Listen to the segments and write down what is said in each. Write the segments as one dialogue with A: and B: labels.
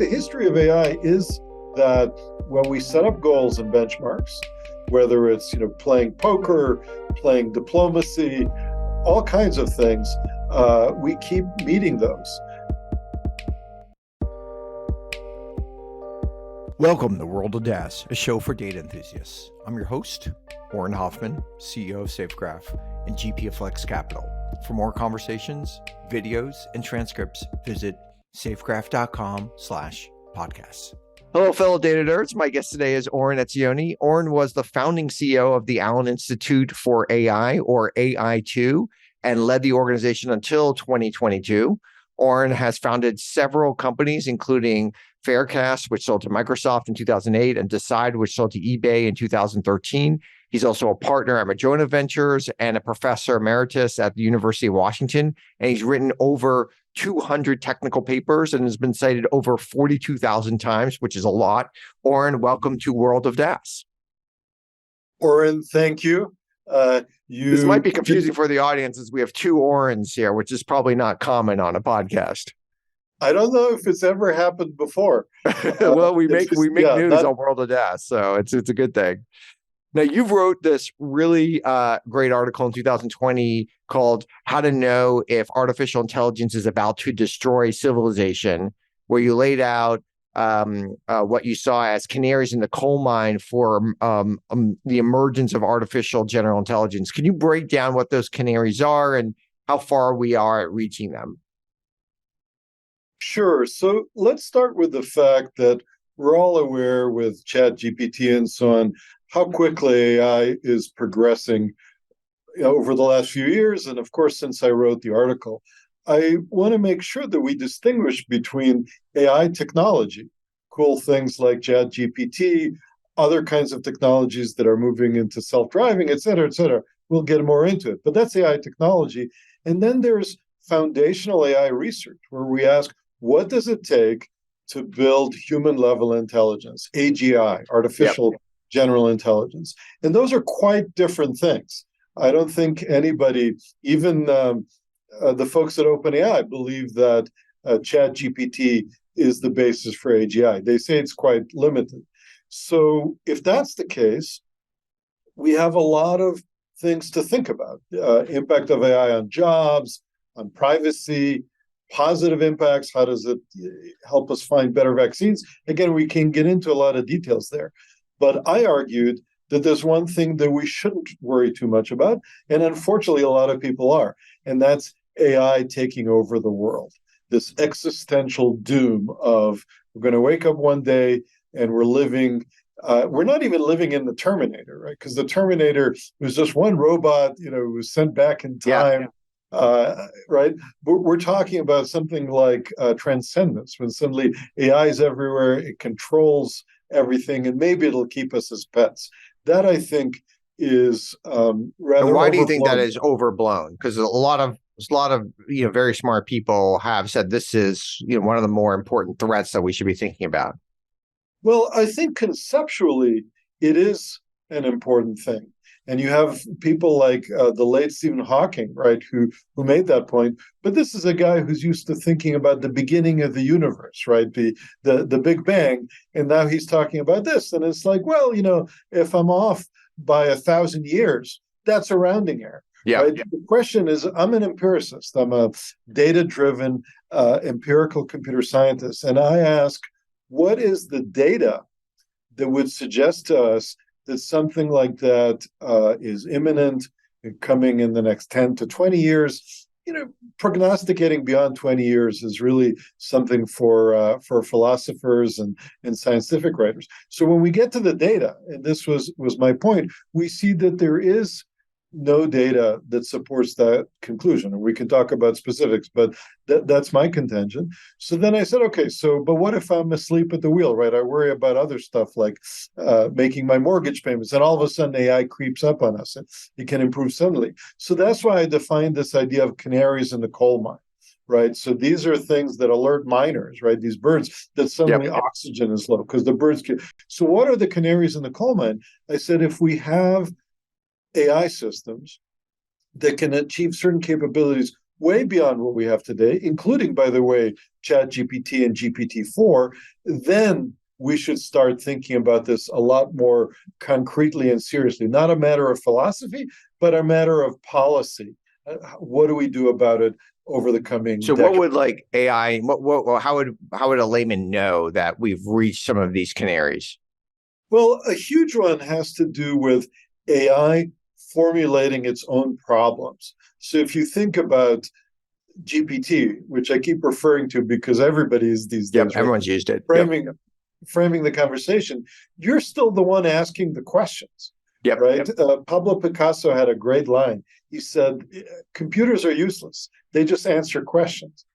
A: the history of AI is that when we set up goals and benchmarks, whether it's playing poker, playing diplomacy, all kinds of things, we keep meeting those.
B: Welcome to World of DaaS, a show for data enthusiasts. I'm your host, Auren Hoffman, CEO of SafeGraph and GP of Flex Capital. For more conversations, videos, and transcripts, visit safegraph.com/podcasts. Hello, fellow data nerds. My guest today is Oren Etzioni. Oren was the founding CEO of the Allen Institute for AI, or AI2, and led the organization until 2022. Oren has founded several companies, including Faircast, which sold to Microsoft in 2008, and Decide, which sold to eBay in 2013. He's also a partner at Madrona Ventures and a professor emeritus at the University of Washington. And he's written over 200 technical papers and has been cited over 42,000 times, which is a lot. Oren, welcome to World of DaaS.
A: Oren, thank you.
B: This might be confusing for the audience as we have two Orens here, which is probably not common on a podcast.
A: I don't know if it's ever happened before.
B: Well, we make news on World of DaaS, so it's a good thing. Now, you wrote this really great article in 2020 called "How to Know If Artificial Intelligence is About to Destroy Civilization," where you laid out what you saw as canaries in the coal mine for the emergence of artificial general intelligence. Can you break down what those canaries are and how far we are at reaching them?
A: Sure. So let's start with the fact that we're all aware with ChatGPT and so on, how quickly AI is progressing over the last few years. And of course, since I wrote the article, I want to make sure that we distinguish between AI technology, cool things like ChatGPT, other kinds of technologies that are moving into self-driving, et cetera, et cetera. We'll get more into it, but that's AI technology. And then there's foundational AI research where we ask, what does it take to build human-level intelligence, AGI, artificial general intelligence? And those are quite different things. I don't think anybody, even the folks at OpenAI, believe that ChatGPT is the basis for AGI. They say it's quite limited. So if that's the case, we have a lot of things to think about. Impact of AI on jobs, on privacy, positive impacts. How does it help us find better vaccines? Again, we can get into a lot of details there. But I argued that there's one thing that we shouldn't worry too much about, and unfortunately, a lot of people are, and that's AI taking over the world. This existential doom of we're going to wake up one day and we're not even living in the Terminator, right? Because the Terminator was just one robot, was sent back in time. Right? But we're talking about something like transcendence, when suddenly AI is everywhere, it controls everything, and maybe it'll keep us as pets. That, I think, is rather. And
B: why do you think that is overblown? Because a lot of very smart people have said this is one of the more important threats that we should be thinking about.
A: Well, I think conceptually it is an important thing. And you have people like the late Stephen Hawking, right, who made that point. But this is a guy who's used to thinking about the beginning of the universe, right, the Big Bang. And now he's talking about this. And it's like, well, if I'm off by 1,000 years, that's a rounding error.
B: Yeah.
A: Right? The question is, I'm an empiricist. I'm a data-driven empirical computer scientist. And I ask, what is the data that would suggest to us that something like that is imminent, coming in the next 10 to 20 years? Prognosticating beyond 20 years is really something for philosophers and scientific writers. So when we get to the data, and this was my point, we see that there is no data that supports that conclusion. And we can talk about specifics, but that's my contention. So then I said, okay, but what if I'm asleep at the wheel, right? I worry about other stuff like making my mortgage payments, and all of a sudden AI creeps up on us and it can improve suddenly. So that's why I defined this idea of canaries in the coal mine, right? So these are things that alert miners, right? These birds that suddenly oxygen is low because the birds can. So what are the canaries in the coal mine? I said, if we have AI systems that can achieve certain capabilities way beyond what we have today, including, by the way, ChatGPT and GPT-4, then we should start thinking about this a lot more concretely and seriously. Not a matter of philosophy, but a matter of policy. What do we do about it over the coming
B: So
A: decade?
B: what would like AI, how would a layman know that we've reached some of these canaries?
A: Well, a huge one has to do with AI formulating its own problems. So if you think about GPT, which I keep referring to because everybody is these days, right?
B: Everyone's used it.
A: Framing the conversation, you're still the one asking the questions, right? Pablo Picasso had a great line. He said, computers are useless. They just answer questions.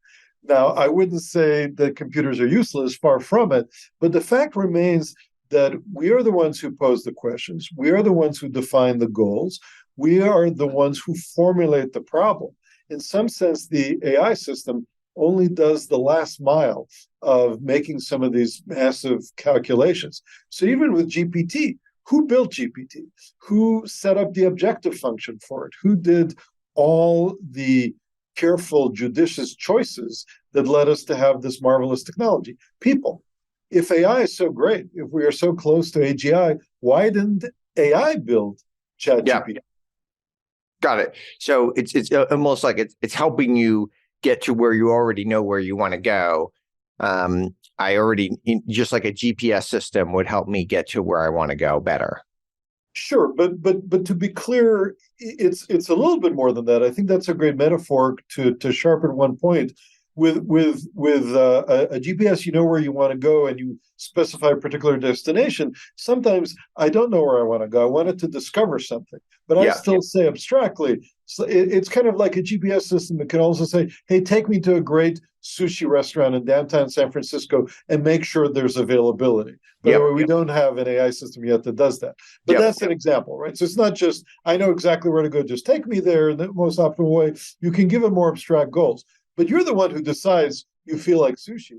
A: Now, I wouldn't say that computers are useless, far from it, but the fact remains that we are the ones who pose the questions. We are the ones who define the goals. We are the ones who formulate the problem. In some sense, the AI system only does the last mile of making some of these massive calculations. So even with GPT, who built GPT? Who set up the objective function for it? Who did all the careful, judicious choices that led us to have this marvelous technology? People. If AI is so great, if we are so close to AGI, why didn't AI build ChatGPT?
B: Got it. So it's almost like it's helping you get to where you already know where you want to go. Just like a GPS system would help me get to where I want to go better.
A: Sure, but to be clear, it's a little bit more than that. I think that's a great metaphor to sharpen one point. With a GPS, you know where you want to go, and you specify a particular destination. Sometimes I don't know where I want to go. I wanted to discover something, but I still say abstractly. So it's kind of like a GPS system that can also say, "Hey, take me to a great sushi restaurant in downtown San Francisco and make sure there's availability." By the way, we don't have an AI system yet that does that. But that's an example, right? So it's not just, I know exactly where to go, just take me there in the most optimal way. You can give it more abstract goals. But you're the one who decides you feel like sushi.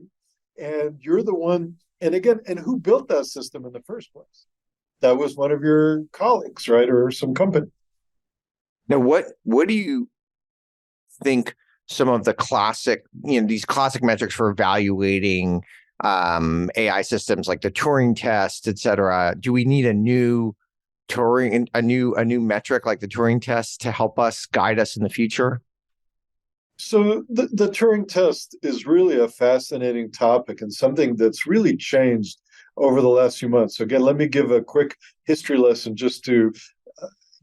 A: And you're the one, and again, and who built that system in the first place? That was one of your colleagues, right? Or some company.
B: Now, what do you think some of the classic, these classic metrics for evaluating AI systems like the Turing test, et cetera? Do we need a new Turing, a new metric like the Turing test to help us guide us in the future?
A: So the Turing test is really a fascinating topic and something that's really changed over the last few months. So again, let me give a quick history lesson just to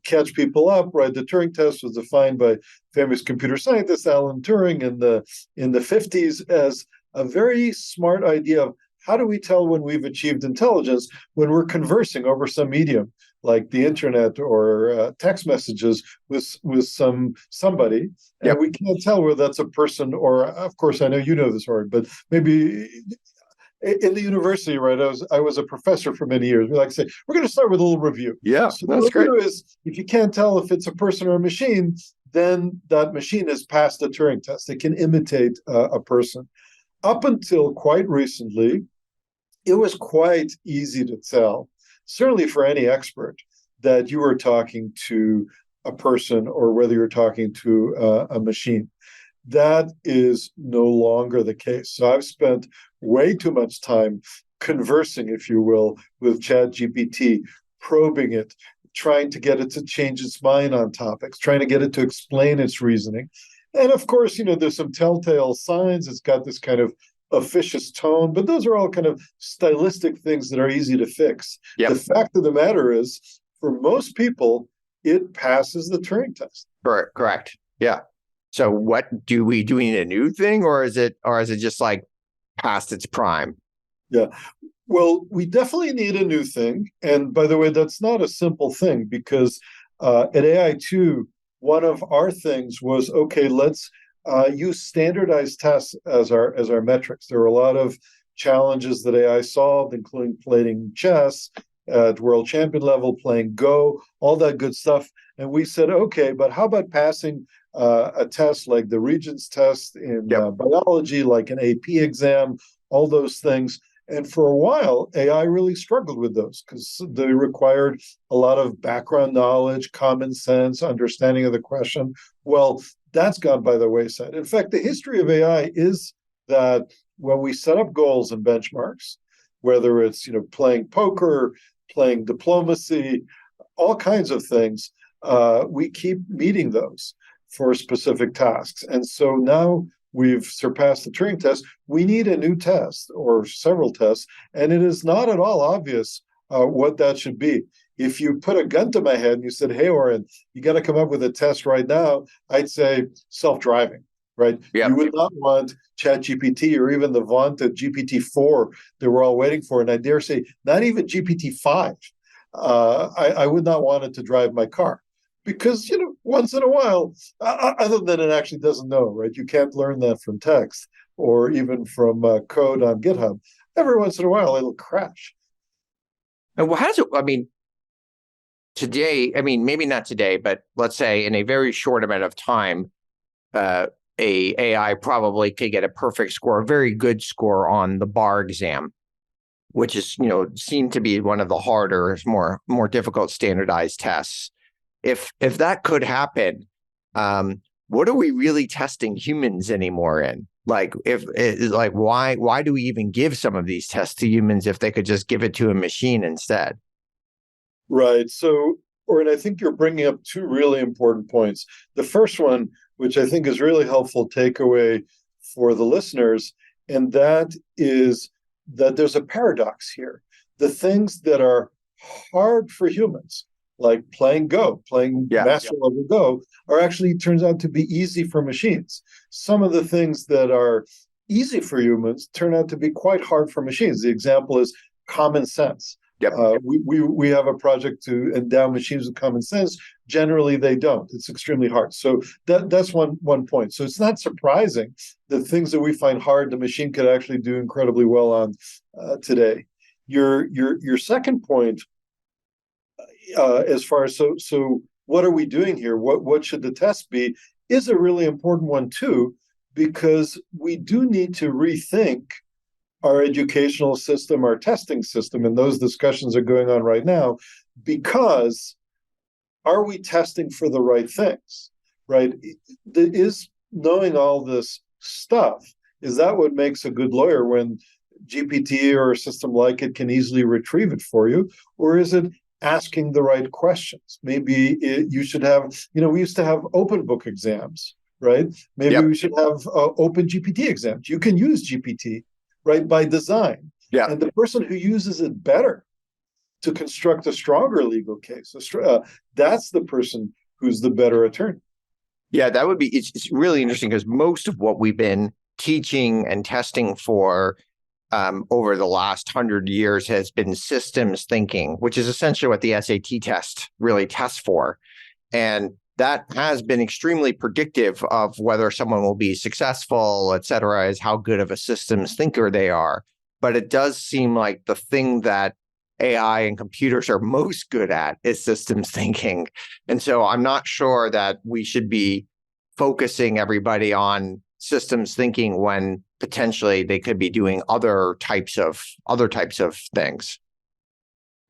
A: catch people up, right? The Turing test was defined by famous computer scientist Alan Turing in the 50s as a very smart idea of how do we tell when we've achieved intelligence when we're conversing over some medium like the internet or text messages with somebody, and we can't tell whether that's a person or, of course, I know you know this, Oren, but maybe in the university, right? I was a professor for many years. We like to say we're going to start with a little review. So
B: that's great.
A: Is if you can't tell if it's a person or a machine, then that machine has passed the Turing test. It can imitate a person. Up until quite recently, it was quite easy to tell, certainly for any expert, that you were talking to a person or whether you're talking to a machine. That is no longer the case. So I've spent way too much time conversing, if you will, with ChatGPT, probing it, trying to get it to change its mind on topics, trying to get it to explain its reasoning. And of course, there's some telltale signs. It's got this kind of officious tone, but those are all kind of stylistic things that are easy to fix. The fact of the matter is, for most people, it passes the Turing test.
B: Correct. Yeah. So what do we need a new thing, or is it just like past its prime?
A: Yeah. Well, we definitely need a new thing. And by the way, that's not a simple thing because at AI2, one of our things was, okay, let's use standardized tests as our metrics. There were a lot of challenges that AI solved, including playing chess at world champion level, playing Go, all that good stuff. And we said, okay, but how about passing a test like the Regents test in biology, like an AP exam, all those things. And for a while, AI really struggled with those because they required a lot of background knowledge, common sense, understanding of the question. Well, that's gone by the wayside. In fact, the history of AI is that when we set up goals and benchmarks, whether it's playing poker, playing diplomacy, all kinds of things, we keep meeting those for specific tasks. And so now we've surpassed the Turing test. We need a new test or several tests, and it is not at all obvious what that should be. If you put a gun to my head and you said, "Hey, Oren, you got to come up with a test right now," I'd say self-driving, right?
B: Yep.
A: You would not want ChatGPT or even the vaunted GPT-4 that we're all waiting for, and I dare say not even GPT-5. I would not want it to drive my car because, once in a while, other than it actually doesn't know, right? You can't learn that from text or even from code on GitHub. Every once in a while, it'll crash.
B: And how does it, today, maybe not today, but let's say in a very short amount of time, a AI probably could get a perfect score, a very good score on the bar exam, which is, seemed to be one of the harder, more difficult standardized tests. If that could happen, what are we really testing humans anymore in? Why do we even give some of these tests to humans if they could just give it to a machine instead?
A: Right. So, Oren, I think you're bringing up two really important points. The first one, which I think is really helpful takeaway for the listeners, and that is that there's a paradox here. The things that are hard for humans, like playing Go, playing master level Go, are actually turns out to be easy for machines. Some of the things that are easy for humans turn out to be quite hard for machines. The example is common sense.
B: Yep.
A: We have a project to endow machines with common sense. Generally, they don't. It's extremely hard. So that's one point. So it's not surprising that things that we find hard, the machine could actually do incredibly well on today. Your second point, as far as so what are we doing here? What should the test be? Is a really important one too, because we do need to rethink our educational system, our testing system, and those discussions are going on right now, because are we testing for the right things, right? Is knowing all this stuff, is that what makes a good lawyer when GPT or a system like it can easily retrieve it for you? Or is it asking the right questions? Maybe you should have, we used to have open book exams, right? Maybe we should have open GPT exams. You can use GPT, right, by design.
B: Yeah.
A: And the person who uses it better to construct a stronger legal case, that's the person who's the better attorney.
B: Yeah, that would be, it's really interesting because most of what we've been teaching and testing for over the last 100 years has been systems thinking, which is essentially what the SAT test really tests for. And that has been extremely predictive of whether someone will be successful, et cetera, is how good of a systems thinker they are. But it does seem like the thing that AI and computers are most good at is systems thinking. And so I'm not sure that we should be focusing everybody on systems thinking when potentially they could be doing other types of things.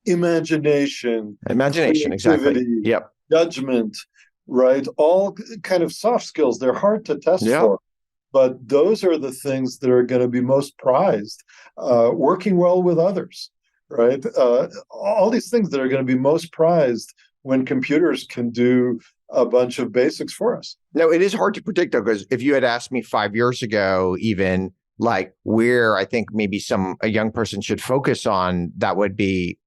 A: Imagination,
B: exactly. Yep.
A: Judgment, right? All kind of soft skills. They're hard to test for, but those are the things that are going to be most prized. Working well with others, right? All these things that are going to be most prized when computers can do a bunch of basics for us.
B: No, it is hard to predict, though, because if you had asked me 5 years ago, even like where I think maybe a young person should focus on, that would be,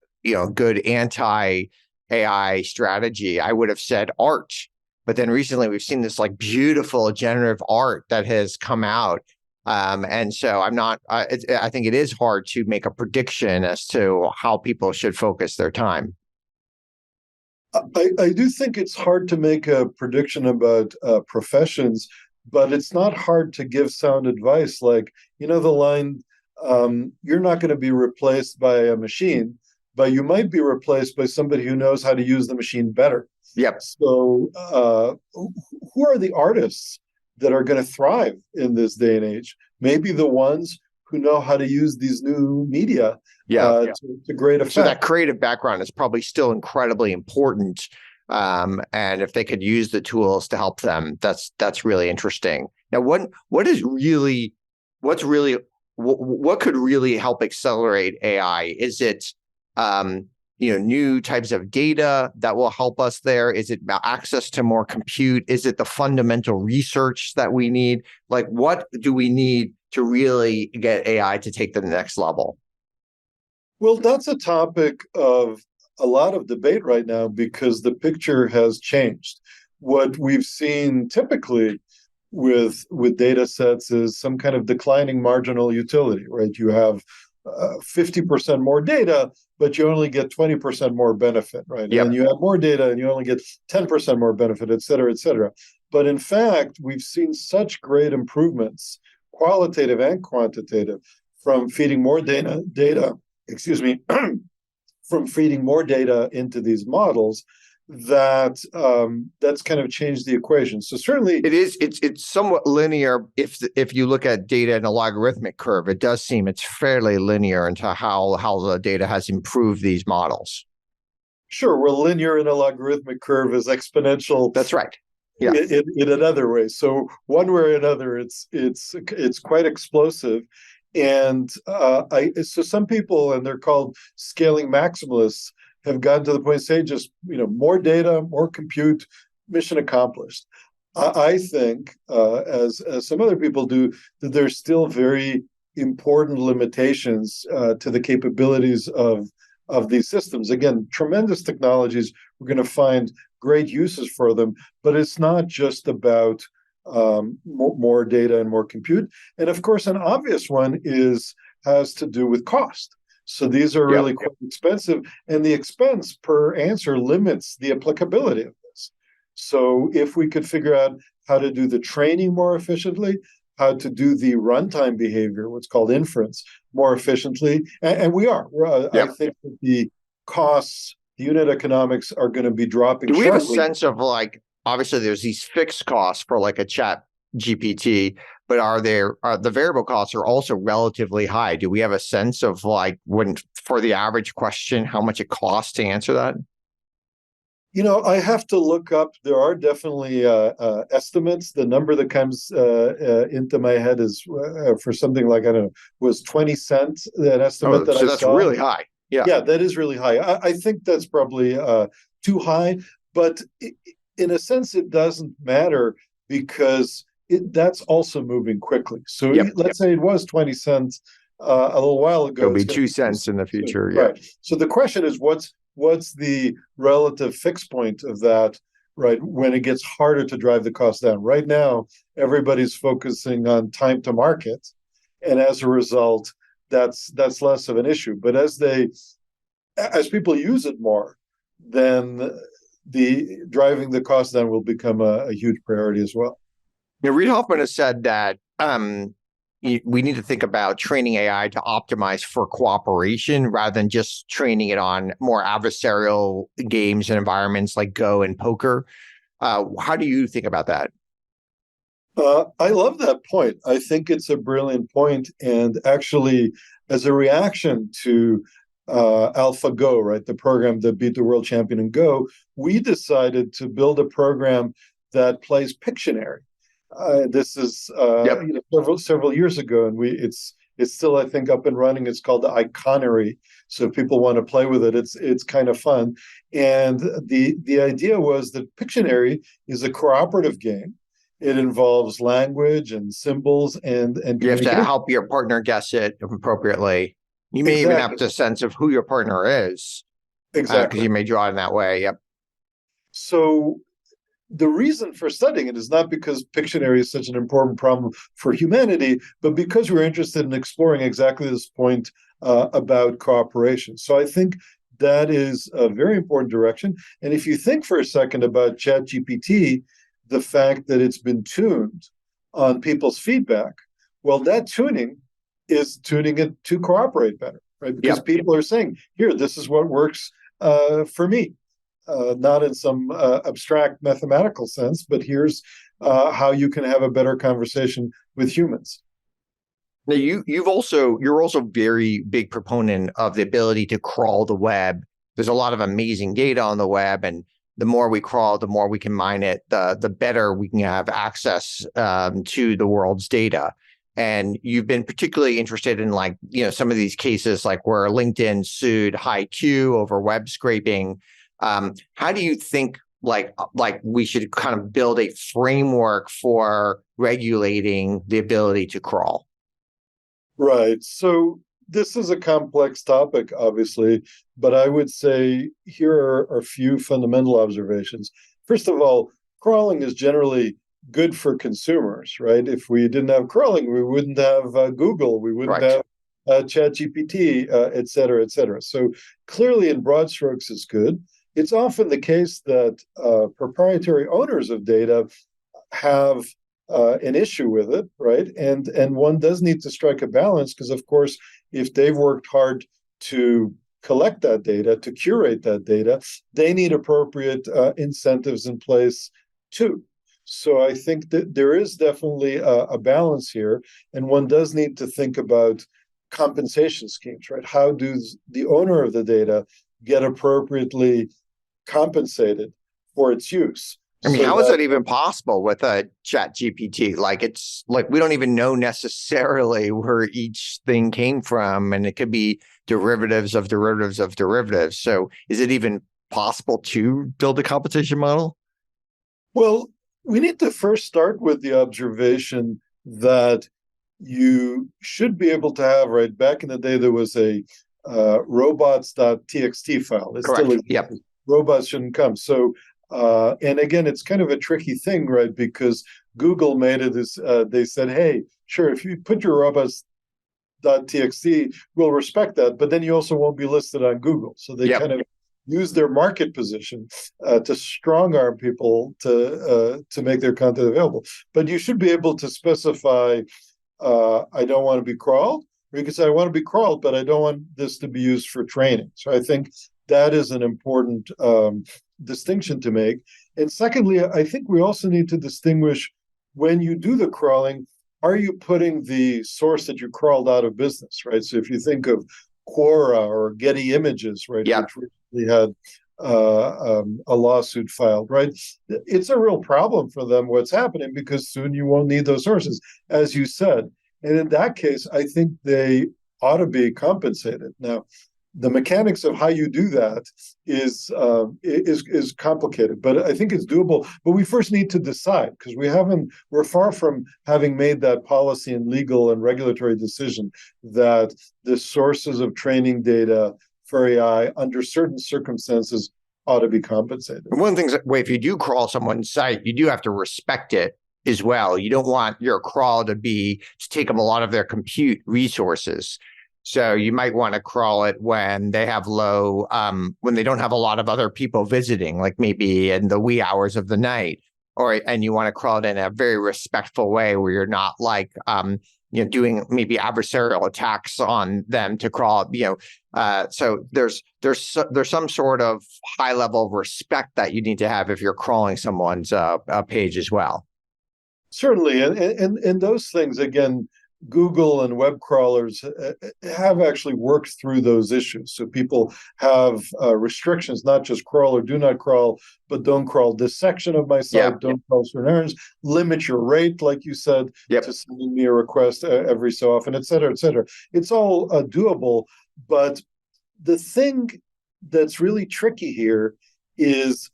B: good anti-AI strategy, I would have said art. But then recently we've seen this like beautiful generative art that has come out. And so I think it is hard to make a prediction as to how people should focus their time.
A: I do think it's hard to make a prediction about professions, but it's not hard to give sound advice. Like, the line, you're not going to be replaced by a machine, but you might be replaced by somebody who knows how to use the machine better.
B: Yep.
A: So who are the artists that are going to thrive in this day and age? Maybe the ones who know how to use these new media to great effect.
B: So that creative background is probably still incredibly important. And if they could use the tools to help them, that's really interesting. Now, what could really help accelerate AI? Is it new types of data that will help us there? Is it access to more compute? Is it the fundamental research that we need? Like, what do we need to really get AI to take the next level?
A: Well, that's a topic of a lot of debate right now because the picture has changed. What we've seen typically with data sets is some kind of declining marginal utility, right? You have 50% more data, but you only get 20% more benefit, right?
B: Yep.
A: And then you have more data and you only get 10% more benefit, et cetera, et cetera. But in fact, we've seen such great improvements, qualitative and quantitative, from feeding more data from feeding more data into these models that's kind of changed the equation. So certainly
B: it's somewhat linear. If you look at data in a logarithmic curve, it does seem it's fairly linear into how the data has improved these models.
A: Sure, well, linear in a logarithmic curve is exponential.
B: That's right. Yeah.
A: In another way. So one way or another, it's quite explosive. And so some people, and they're called scaling maximalists, have gotten to the point, say, just more data, more compute, mission accomplished. I think, as some other people do, that there's still very important limitations to the capabilities of these systems. Again, tremendous technologies. We're going to find great uses for them, but it's not just about more data and more compute. And of course, an obvious one has to do with cost. So these are really quite expensive, and the expense per answer limits the applicability of this. So if we could figure out how to do the training more efficiently, how to do the runtime behavior, what's called inference, more efficiently, and we are. I think that the costs, the unit economics are going to be dropping
B: sharply.
A: Do we
B: have a sense of, like, obviously there's these fixed costs for like a chat GPT, but are the variable costs are also relatively high? Do we have a sense of, like, for the average question, how much it costs to answer that?
A: I have to look up. There are definitely estimates. The number that comes into my head is for something like, I don't know, was 20 cents, that estimate that I saw.
B: So that's really high.
A: Yeah, that is really high. I think that's probably too high, but in a sense, it doesn't matter because that's also moving quickly. So let's say it was 20 cents a little while ago.
B: It'll be 2 cents in the future.
A: Right. So the question is, what's the relative fixed point of that, right, when it gets harder to drive the cost down? Right now, everybody's focusing on time to market, and as a result, that's less of an issue. But as people use it more, then the driving the cost down will become a huge priority as well.
B: Reid Hoffman has said that we need to think about training AI to optimize for cooperation rather than just training it on more adversarial games and environments like Go and poker. How do you think about that?
A: I love that point. I think it's a brilliant point. And actually, as a reaction to AlphaGo, right, the program that beat the world champion in Go, we decided to build a program that plays Pictionary. This is several years ago, and it's still, I think, up and running. It's called the Iconery. So if people want to play with it, it's kind of fun. And the idea was that Pictionary is a cooperative game. It involves language and symbols and
B: you have to help your partner guess it appropriately. You may even have the sense of who your partner is.
A: Exactly.
B: Because you may draw it in that way. Yep.
A: So the reason for studying it is not because Pictionary is such an important problem for humanity, but because we're interested in exploring exactly this point about cooperation. So I think that is a very important direction. And if you think for a second about ChatGPT, the fact that it's been tuned on people's feedback, well, that tuning is tuning it to cooperate better, right? Because people are saying, here, this is what works for me. Not in some abstract mathematical sense, but here's how you can have a better conversation with humans.
B: Now you're also very big proponent of the ability to crawl the web. There's a lot of amazing data on the web, and the more we crawl, the more we can mine it, the better we can have access to the world's data. And you've been particularly interested in some of these cases, like where LinkedIn sued HiQ over web scraping. How do you think we should kind of build a framework for regulating the ability to crawl?
A: Right. So this is a complex topic, obviously, but I would say here are a few fundamental observations. First of all, crawling is generally good for consumers, right? If we didn't have crawling, we wouldn't have Google, we wouldn't
B: Right.
A: have ChatGPT, et cetera, et cetera. So clearly, in broad strokes, it's good. It's often the case that proprietary owners of data have an issue with it, right? And one does need to strike a balance because, of course, if they've worked hard to collect that data, to curate that data, they need appropriate incentives in place too. So I think that there is definitely a balance here, and one does need to think about compensation schemes, right? How does the owner of the data get appropriately compensated for its use?
B: I mean,
A: So
B: how is
A: that
B: that even possible with a chat GPT? It's like we don't even know necessarily where each thing came from, and it could be derivatives of derivatives of derivatives. So is it even possible to build a compensation model?
A: Well, we need to first start with the observation that you should be able to have, right? Back in the day, there was a robots.txt file. It still
B: Correct.
A: exists.
B: Yep.
A: Robots shouldn't come. So, and again, it's kind of a tricky thing, right? Because Google made it as they said, hey, sure, if you put your robots.txt, we'll respect that, but then you also won't be listed on Google. So they
B: Yep.
A: kind of use their market position to strong arm people to make their content available. But you should be able to specify, I don't want to be crawled, or you can say, I want to be crawled, but I don't want this to be used for training. So I think that is an important distinction to make. And secondly, I think we also need to distinguish when you do the crawling, are you putting the source that you crawled out of business, right? So if you think of Quora or Getty Images, right,
B: Yep.
A: which recently had a lawsuit filed, right? It's a real problem for them what's happening because soon you won't need those sources, as you said. And in that case, I think they ought to be compensated. Now, the mechanics of how you do that is complicated, but I think it's doable. But we first need to decide because we're far from having made that policy and legal and regulatory decision that the sources of training data for AI under certain circumstances ought to be compensated.
B: One of the things that if you do crawl someone's site, you do have to respect it as well. You don't want your crawl to take them a lot of their compute resources. So you might want to crawl it when they have when they don't have a lot of other people visiting, like maybe in the wee hours of the night, and you want to crawl it in a very respectful way where you're not doing maybe adversarial attacks on them to crawl, so there's some sort of high level of respect that you need to have if you're crawling someone's page as well.
A: Certainly, and those things again, Google and web crawlers have actually worked through those issues. So people have restrictions, not just crawl or do not crawl, but don't crawl this section of my site, don't crawl certain areas, limit your rate, like you said, to sending me a request every so often, et cetera, et cetera. It's all doable. But the thing that's really tricky here is,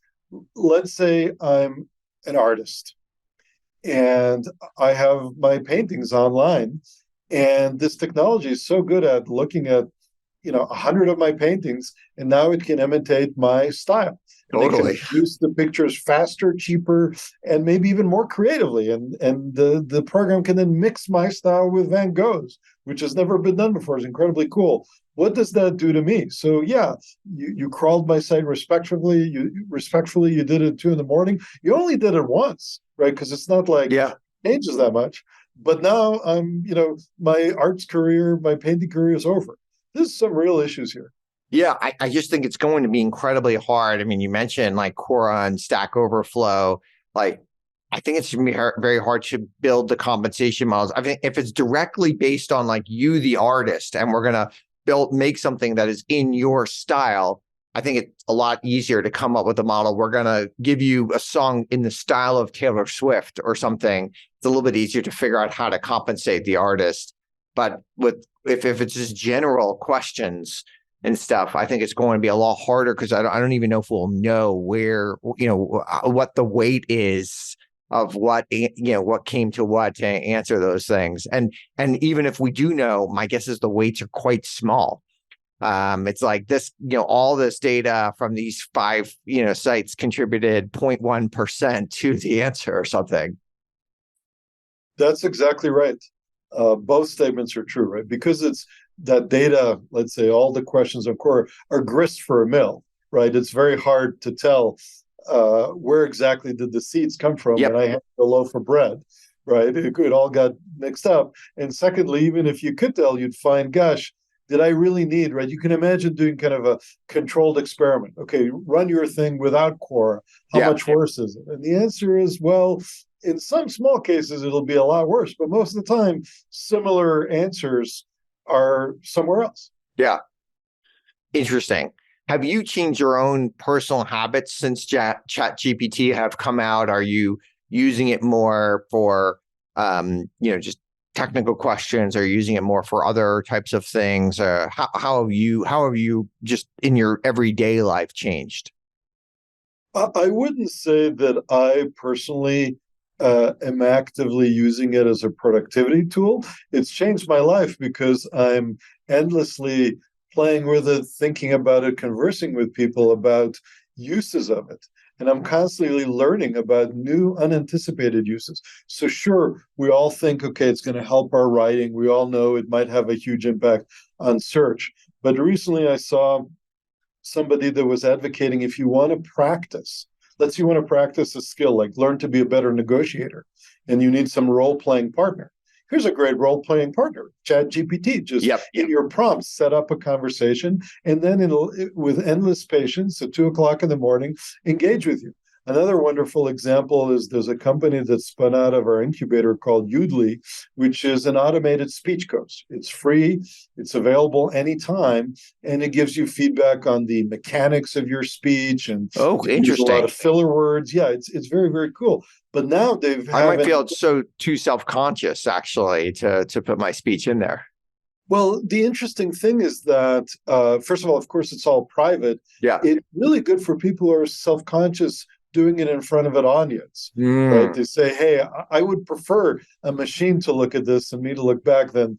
A: let's say I'm an artist and I have my paintings online. And this technology is so good at looking at, 100 of my paintings, and now it can imitate my style. And
B: Totally.
A: it can produce the pictures faster, cheaper, and maybe even more creatively. And the program can then mix my style with Van Gogh's, which has never been done before. It's incredibly cool. What does that do to me? So yeah, you crawled my site respectfully. You did it at 2 a.m. You only did it once, right? Because it's not like it changes that much. But now my arts career, my painting career is over. There's some real issues here.
B: Yeah, I just think it's going to be incredibly hard. I mean, you mentioned like Quora and Stack Overflow. Like I think it's very hard to build the compensation models. I think if it's directly based on like you, the artist, and we're gonna make something that is in your style, I think it's a lot easier to come up with a model. We're gonna give you a song in the style of Taylor Swift or something. It's a little bit easier to figure out how to compensate the artist. But if it's just general questions and stuff, I think it's going to be a lot harder because I don't even know if we'll know where, what the weight is of what came to what to answer those things. And even if we do know, my guess is the weights are quite small. It's like this, all this data from these 5, sites contributed 0.1% to the answer or something.
A: That's exactly right. Both statements are true, right? Because it's that data, let's say all the questions on Quora are grist for a mill, right? It's very hard to tell where exactly did the seeds come from when I had a loaf of bread, right? It all got mixed up. And secondly, even if you could tell, you'd find, gosh, did I really need, right? You can imagine doing kind of a controlled experiment. Okay, run your thing without Quora. How much worse is it? And the answer is, well, in some small cases, it'll be a lot worse. But most of the time, similar answers are somewhere else.
B: Yeah. Interesting. Have you changed your own personal habits since ChatGPT have come out? Are you using it more for, just technical questions? Are you using it more for other types of things? How have you just in your everyday life changed?
A: I wouldn't say that I personally am actively using it as a productivity tool. It's changed my life because I'm endlessly playing with it, thinking about it, conversing with people about uses of it. And I'm constantly learning about new unanticipated uses. So sure, we all think, okay, it's going to help our writing. We all know it might have a huge impact on search. But recently I saw somebody that was advocating if you want to practice, let's say you want to practice a skill, like learn to be a better negotiator, and you need some role-playing partner. Here's a great role-playing partner, ChatGPT. Just in your prompts, set up a conversation, and then with endless patience at 2:00 in the morning, engage with you. Another wonderful example is there's a company that spun out of our incubator called Udly, which is an automated speech coach. It's free, it's available anytime, and it gives you feedback on the mechanics of your speech and use a lot of filler words. Yeah, it's very, very cool. But now
B: I might feel too self-conscious actually to put my speech in there.
A: Well, the interesting thing is that, first of all, of course, it's all private.
B: Yeah.
A: It's really good for people who are self-conscious doing it in front of an audience, right? They say, hey, I would prefer a machine to look at this and me to look back than,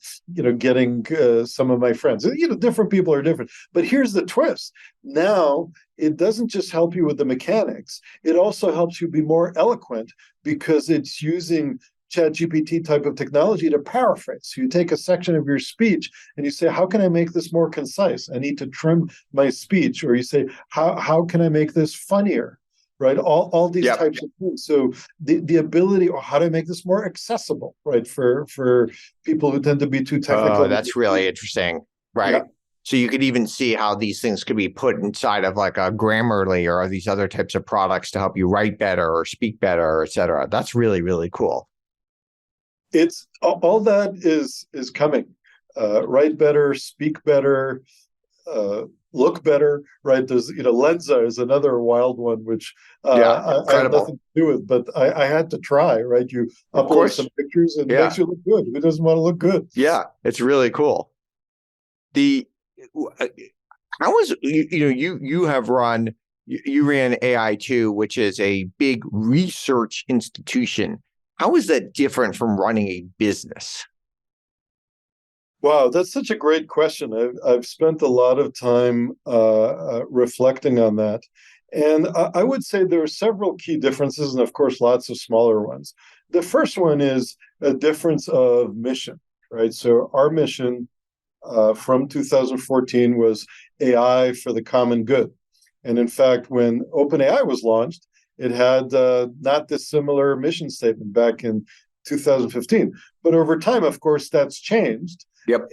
A: getting some of my friends. Different people are different. But here's the twist. Now, it doesn't just help you with the mechanics. It also helps you be more eloquent because it's using ChatGPT type of technology to paraphrase. So you take a section of your speech and you say, how can I make this more concise? I need to trim my speech. Or you say, how can I make this funnier? Right, all these types of things. So the ability, or how to make this more accessible, right, for people who tend to be too technical.
B: Oh, that's really interesting, right? Yeah. So you could even see how these things could be put inside of like a Grammarly or these other types of products to help you write better or speak better, et cetera. That's really, really cool.
A: It's all that is coming. Write better, speak better. Look better, right? There's, Lenza is another wild one, which I have nothing to do with, but I had to try, right? You upload some pictures and it makes you look good. Who doesn't want to look good?
B: Yeah, it's really cool. How is, you ran AI2, which is a big research institution. How is that different from running a business?
A: Wow, that's such a great question. I've spent a lot of time reflecting on that. And I would say there are several key differences, and of course, lots of smaller ones. The first one is a difference of mission, right? So our mission from 2014 was AI for the common good. And in fact, when OpenAI was launched, it had not dissimilar mission statement back in 2015. But over time, of course, that's changed.
B: Yep.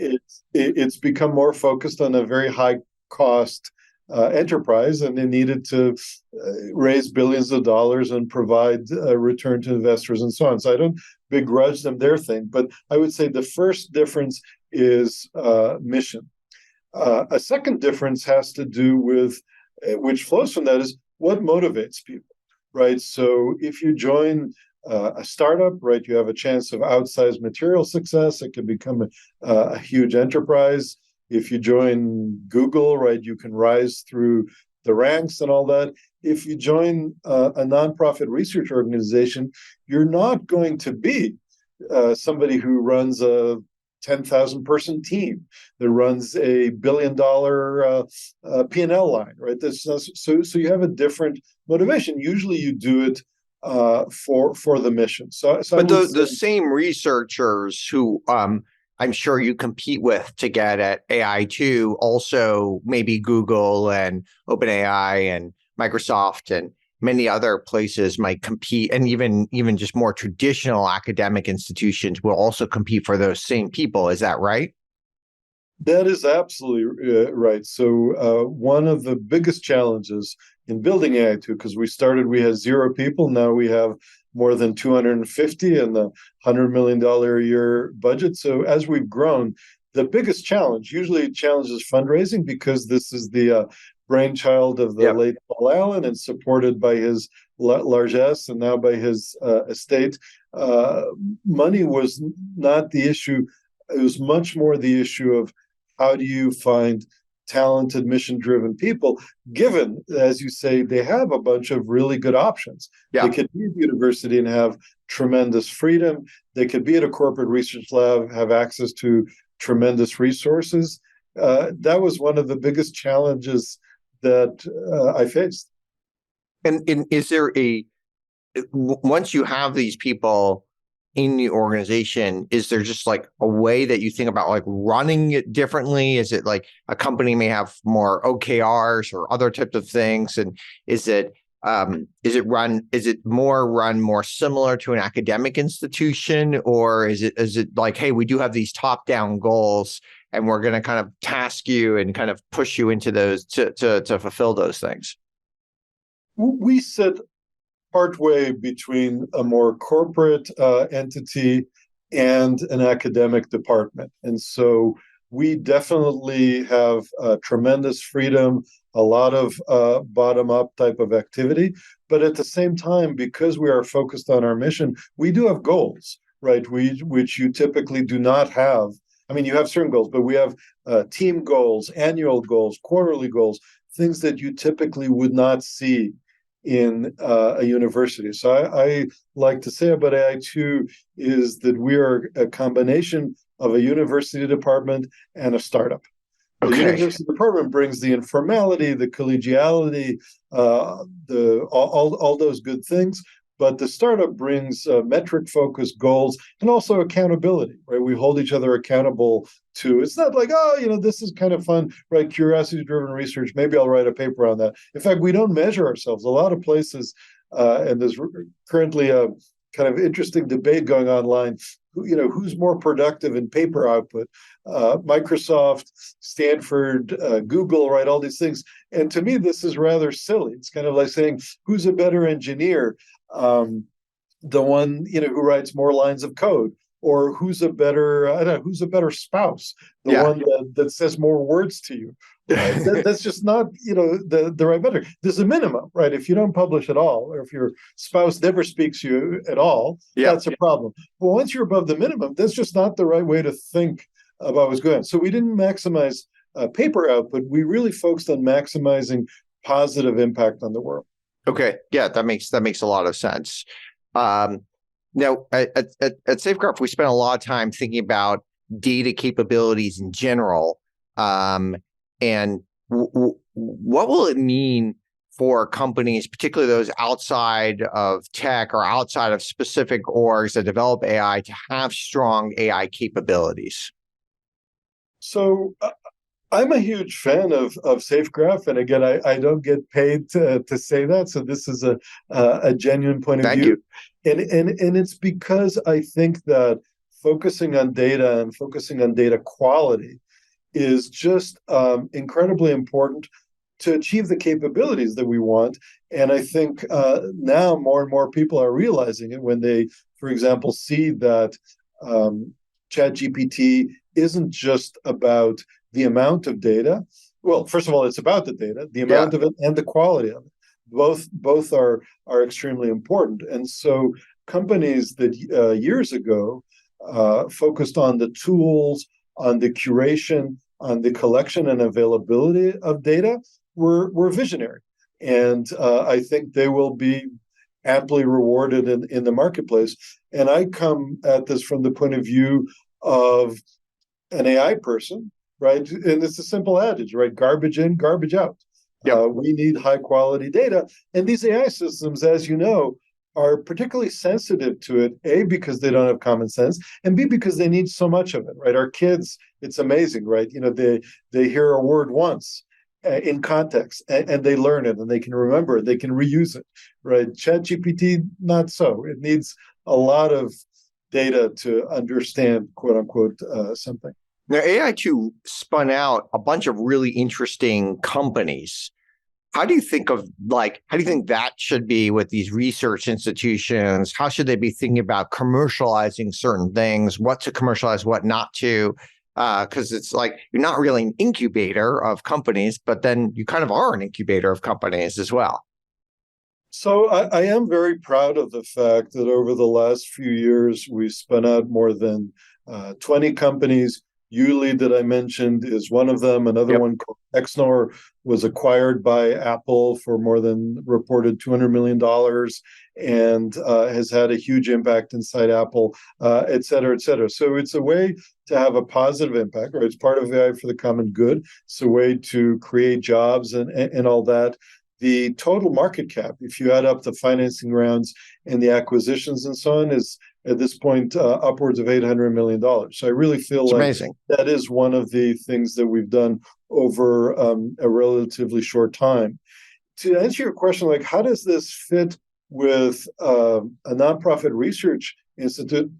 A: It's become more focused on a very high cost enterprise, and they needed to raise billions of dollars and provide a return to investors and so on. So I don't begrudge them their thing, but I would say the first difference is mission. A second difference has to do with, which flows from that, is what motivates people, right? So if you join a startup, right, you have a chance of outsized material success. It can become a huge enterprise. If you join Google, right, you can rise through the ranks and all that. If you join a nonprofit research organization, you're not going to be somebody who runs a 10,000 person team that runs a $1 billion P&L line, right? So you have a different motivation. Usually you do it for the mission.
B: But the same researchers who I'm sure you compete with to get at AI2, also maybe Google and OpenAI and Microsoft and many other places might compete, and even just more traditional academic institutions will also compete for those same people. Is that right?
A: That is absolutely right. So one of the biggest challenges in building AI2, because we had 0 people, now we have more than 250 and the $100 million a year budget. So as we've grown, the biggest challenge, usually challenges fundraising, because this is the brainchild of the late Paul Allen and supported by his largesse and now by his estate. Money was not the issue. It was much more the issue of how do you find talented, mission-driven people, given, as you say, they have a bunch of really good options. They could be at the university and have tremendous freedom. They could be at a corporate research lab, have access to tremendous resources. That was one of the biggest challenges that I faced.
B: And is there once you have these people in the organization, is there just like a way that you think about like running it differently? Is it like a company may have more OKRs or other types of things? And is it run more similar to an academic institution, or is it like, hey, we do have these top-down goals and we're going to kind of task you and kind of push you into those to fulfill those things?
A: We sit partway between a more corporate entity and an academic department. And so we definitely have tremendous freedom, a lot of bottom-up type of activity. But at the same time, because we are focused on our mission, we do have goals, right? Which you typically do not have. I mean, you have certain goals, but we have team goals, annual goals, quarterly goals, things that you typically would not see in a university. So I like to say about AI2 is that we are a combination of a university department and a startup. The university department brings the informality, the collegiality, all those good things. But the startup brings metric-focused goals and also accountability, right? We hold each other accountable to, it's not like, this is kind of fun, right? Curiosity-driven research, maybe I'll write a paper on that. In fact, we don't measure ourselves. A lot of places, and there's currently a kind of interesting debate going online, who's more productive in paper output? Microsoft, Stanford, Google, right? All these things. And to me, this is rather silly. It's kind of like saying, who's a better engineer? The one who writes more lines of code, or who's a better spouse, the one that says more words to you. That's just not the right metric. There's a minimum, right? If you don't publish at all, or if your spouse never speaks to you at all, that's a problem. But once you're above the minimum, that's just not the right way to think about what's going on. So we didn't maximize paper output. We really focused on maximizing positive impact on the world.
B: Okay, yeah, that makes a lot of sense. Now, at Safegraph, we spent a lot of time thinking about data capabilities in general, and what will it mean for companies, particularly those outside of tech or outside of specific orgs that develop AI, to have strong AI capabilities?
A: So I'm a huge fan of Safegraph, and again, I don't get paid to say that, so this is a genuine point of view. And it's because I think that focusing on data and focusing on data quality is just incredibly important to achieve the capabilities that we want. And I think now more and more people are realizing it when they, for example, see that ChatGPT isn't just about the amount of data. Well, first of all, it's about the data, the amount of it, and the quality of it. Both are extremely important. And so companies that years ago focused on the tools, on the curation, on the collection and availability of data were visionary. And I think they will be amply rewarded in the marketplace. And I come at this from the point of view of an AI person, right? And it's a simple adage, right? Garbage in, garbage out.
B: Yep.
A: We need high quality data. And these AI systems, as you know, are particularly sensitive to it, A, because they don't have common sense, and B, because they need so much of it, right? Our kids, it's amazing, right? They hear a word once in context and they learn it and they can remember it, they can reuse it, right? ChatGPT, not so. It needs a lot of data to understand, quote unquote, something.
B: Now, AI2 spun out a bunch of really interesting companies. How do you think that should be with these research institutions? How should they be thinking about commercializing certain things, what to commercialize, what not to? Because it's like you're not really an incubator of companies, but then you kind of are an incubator of companies as well.
A: So I am very proud of the fact that over the last few years, we've spun out more than 20 companies. Yuli that I mentioned is one of them. Another one called Exnor was acquired by Apple for more than reported $200 million and has had a huge impact inside Apple, et cetera, et cetera. So it's a way to have a positive impact, right? It's part of AI for the common good. It's a way to create jobs and all that. The total market cap, if you add up the financing rounds and the acquisitions and so on, is at this point upwards of $800 million. So I really feel
B: It's
A: like
B: amazing.
A: That is one of the things that we've done over a relatively short time. To answer your question, like how does this fit with a nonprofit research institute?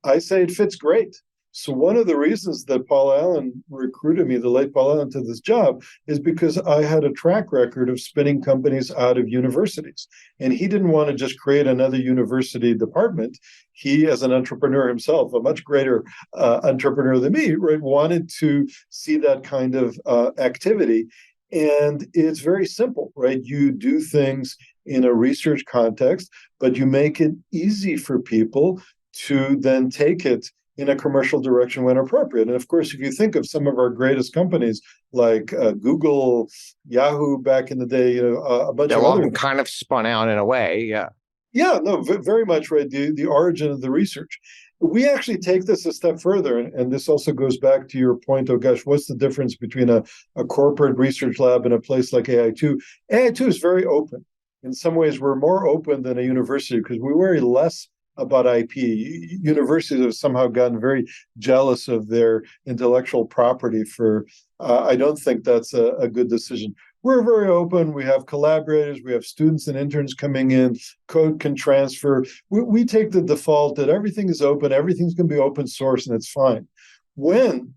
A: I say it fits great. So one of the reasons that Paul Allen recruited me, the late Paul Allen, to this job is because I had a track record of spinning companies out of universities. And he didn't want to just create another university department. He, as an entrepreneur himself, a much greater entrepreneur than me, right, wanted to see that kind of activity. And it's very simple, right? You do things in a research context, but you make it easy for people to then take it in a commercial direction when appropriate. And of course, if you think of some of our greatest companies like Google, Yahoo back in the day, a bunch of other
B: kind of spun out in a way. Yeah.
A: Yeah, no, very much right. The origin of the research. We actually take this a step further, and this also goes back to your point, oh gosh, what's the difference between a corporate research lab and a place like AI2? AI2 is very open. In some ways, we're more open than a university because we worry less about IP. Universities have somehow gotten very jealous of their intellectual property for, I don't think that's a good decision. We're very open. We have collaborators. We have students and interns coming in. Code can transfer. We take the default that everything is open. Everything's going to be open source, and it's fine. When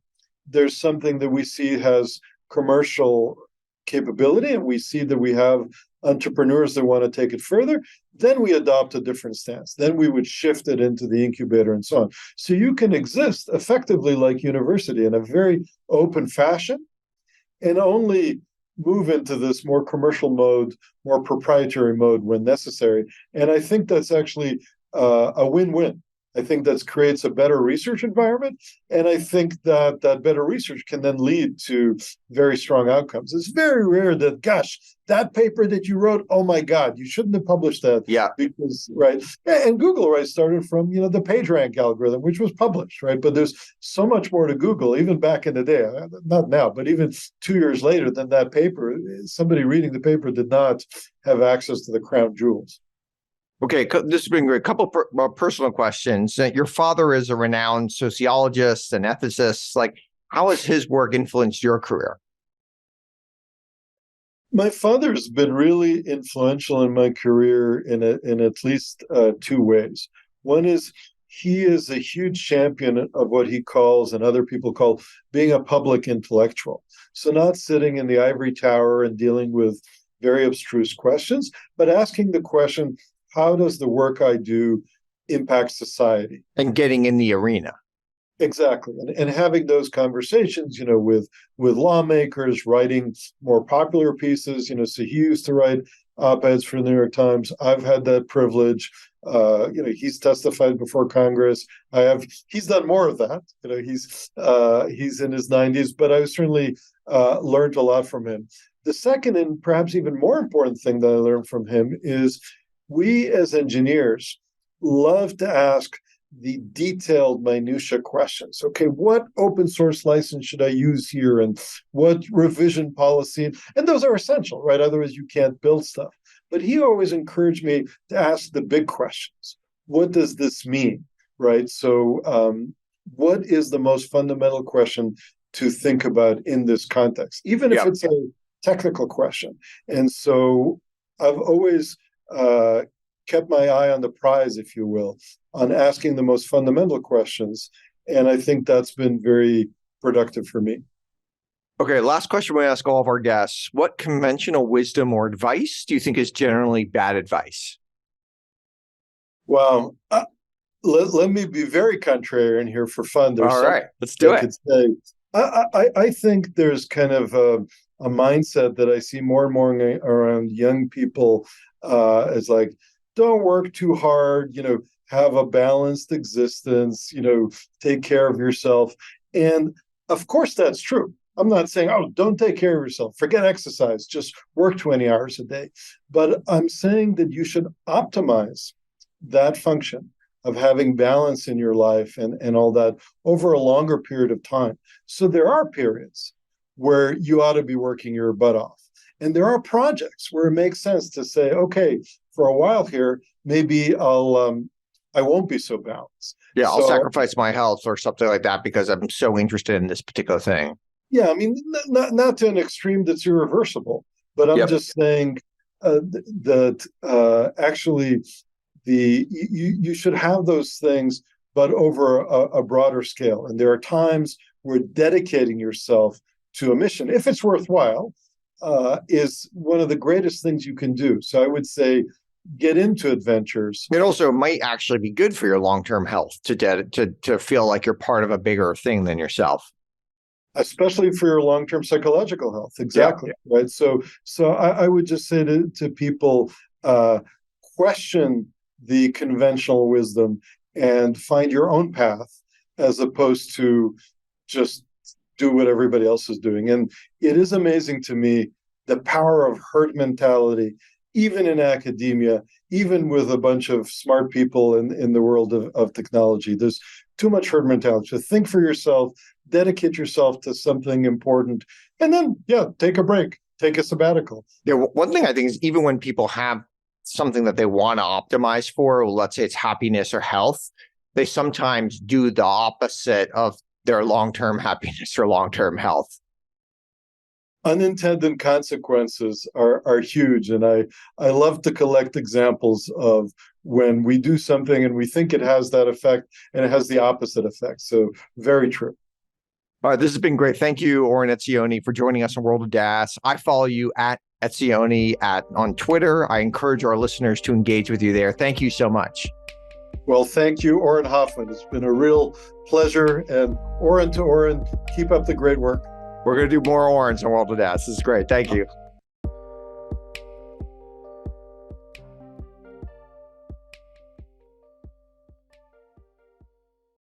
A: there's something that we see has commercial capability, and we see that we have entrepreneurs that want to take it further, then we adopt a different stance. Then we would shift it into the incubator and so on. So you can exist effectively like university in a very open fashion and only move into this more commercial mode, more proprietary mode when necessary. And I think that's actually a win-win. I think that creates a better research environment. And I think that better research can then lead to very strong outcomes. It's very rare that, gosh, that paper that you wrote, oh my God, you shouldn't have published that.
B: Yeah.
A: Because, right. And Google, right, started from, the PageRank algorithm, which was published, right? But there's so much more to Google, even back in the day, not now, but even 2 years later than that paper, somebody reading the paper did not have access to the crown jewels.
B: Okay, this has been great. A couple more personal questions. Your father is a renowned sociologist and ethicist. Like, how has his work influenced your career?
A: My father's been really influential in my career in at least two ways. One is he is a huge champion of what he calls, and other people call, being a public intellectual. So not sitting in the ivory tower and dealing with very abstruse questions, but asking the question, how does the work I do impact society?
B: And getting in the arena.
A: Exactly. And having those conversations, with lawmakers, writing more popular pieces, so he used to write op-eds for the New York Times. I've had that privilege. He's testified before Congress. He's done more of that. He's in his 90s, but I certainly learned a lot from him. The second and perhaps even more important thing that I learned from him is we as engineers love to ask the detailed minutia questions. Okay, what open source license should I use here, and what revision policy? And those are essential, right? Otherwise you can't build stuff. But he always encouraged me to ask the big questions. What does this mean, right? So what is the most fundamental question to think about in this context, even if it's a technical question? And so I've always kept my eye on the prize, if you will, on asking the most fundamental questions. And I think that's been very productive for me.
B: Okay, last question we ask all of our guests. What conventional wisdom or advice do you think is generally bad advice?
A: Well, let me be very contrarian here for fun.
B: All right, let's do it.
A: I think there's kind of a mindset that I see more and more around young people as like, don't work too hard, have a balanced existence, take care of yourself. And of course, that's true. I'm not saying, don't take care of yourself, forget exercise, just work 20 hours a day. But I'm saying that you should optimize that function of having balance in your life and all that over a longer period of time. So there are periods where you ought to be working your butt off. And there are projects where it makes sense to say, okay, for a while here, maybe I won't be so balanced.
B: Yeah, I'll sacrifice my health or something like that because I'm so interested in this particular thing.
A: Yeah, I mean, not to an extreme that's irreversible, but I'm just saying that actually you should have those things, but over a broader scale. And there are times where dedicating yourself to a mission, if it's worthwhile, is one of the greatest things you can do. So I would say get into adventures.
B: It also might actually be good for your long-term health to feel like you're part of a bigger thing than yourself.
A: Especially for your long-term psychological health. Exactly. Yeah. Right. So I would just say to people, question the conventional wisdom and find your own path as opposed to just do what everybody else is doing. And it is amazing to me the power of herd mentality, even in academia, even with a bunch of smart people in the world of technology. There's too much herd mentality. So think for yourself, dedicate yourself to something important, and then, take a break, take a sabbatical.
B: Yeah, one thing I think is even when people have something that they want to optimize for, let's say it's happiness or health, they sometimes do the opposite of their long-term happiness or long-term health.
A: Unintended consequences are huge. And I love to collect examples of when we do something and we think it has that effect and it has the opposite effect. So very true.
B: All right, this has been great. Thank you, Oren Etzioni, for joining us on World of DaaS. I follow you at Etzioni on Twitter. I encourage our listeners to engage with you there. Thank you so much.
A: Well, thank you, Auren Hoffman. It's been a real pleasure. And Oren to Oren, keep up the great work.
B: We're going to do more Orens on World of DaaS. This is great. Thank you.